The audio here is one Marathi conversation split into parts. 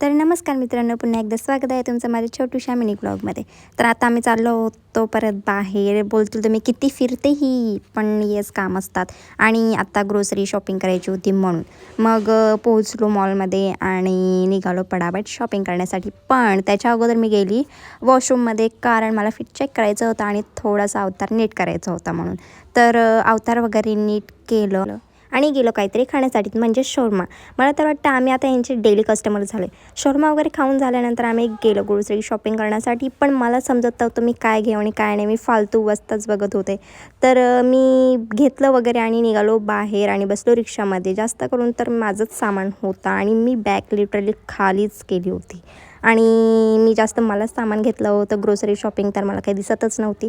तर नमस्कार मित्रांनो, पुन्हा एकदा स्वागत आहे तुमचं माझ्या छोट्याशा मिनी ब्लॉगमध्ये. तर आता आम्ही चाललो होतो परत बाहेर. बोलतील तुम्ही किती फिरते ही, पण येस काम असतात. आणि आत्ता ग्रोसरी शॉपिंग करायची होती म्हणून मग पोहोचलो मॉलमध्ये आणि निघालो पटापट शॉपिंग करण्यासाठी. पण त्याच्या अगोदर मी गेली वॉशरूममध्ये, कारण मला फिट चेक करायचं होतं आणि थोडासा अवतार नीट करायचा होता म्हणून. तर अवतार वगैरे नीट केलं आणि गेलो काहीतरी खाण्यासाठी, म्हणजे शोरमा. मला तर वाटतं आम्ही आता यांचे डेली कस्टमर झाले. शोरमा वगैरे खाऊन झाल्यानंतर आम्ही गेलो ग्रोसरी शॉपिंग करण्यासाठी. पण मला समजत नव्हतं मी काय घेऊ आणि काय नाही. मी फालतू वस्तूच बघत होते. तर मी घेतलं वगैरे आणि निघालो बाहेर आणि बसलो रिक्षामध्ये. जास्त करून तर माझंच सामान होतं आणि मी बॅग लिटरली खालीच केली होती. आणि मी जास्त मलाच सामान घेतलं होतं. ग्रोसरी शॉपिंग तर मला काही दिसतच नव्हती.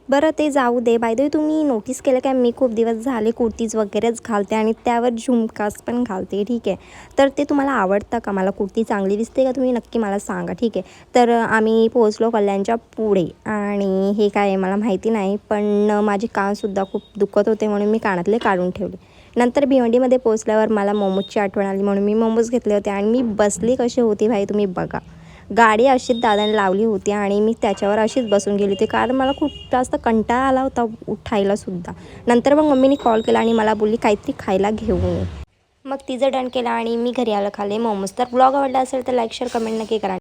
बरं ते जाऊ दे. बाय द वे, तुम्ही नोटीस केलं काय, मी खूप दिवस झाले कुर्तीज वगैरेच घालते आणि त्यावर झुमकास पण घालते. ठीक आहे, तर ते तुम्हाला आवडतं का? मला कुर्ती चांगली दिसते का? तुम्ही नक्की मला सांगा. ठीक आहे, तर आम्ही पोहोचलो कल्याणच्या पुढे. आणि हे काय आहे मला माहिती नाही, पण माझे कानसुद्धा खूप दुखत होते म्हणून मी कानातले काढून ठेवले. नंतर भिवंडीमध्ये पोहोचल्यावर मला मोमोजची आठवण आली म्हणून मी मोमोज घेतले होते. आणि मी बसली कशी होती भाई, तुम्ही बघा. गाडी अशीच दादाने लावली होती आणि मी त्याच्यावर अशीच बसून गेली होती, कारण मला खूप जास्त कंटाळा आला होता उठायलासुद्धा. नंतर मग मम्मीने कॉल केला आणि मला बोलली काहीतरी खायला घेऊन ये. मग तिचं डन केलं आणि मी घरी आलं, खाल्ले मोमोज. तर ब्लॉग आवडला असेल तर लाईक शेअर कमेंट नक्की करा.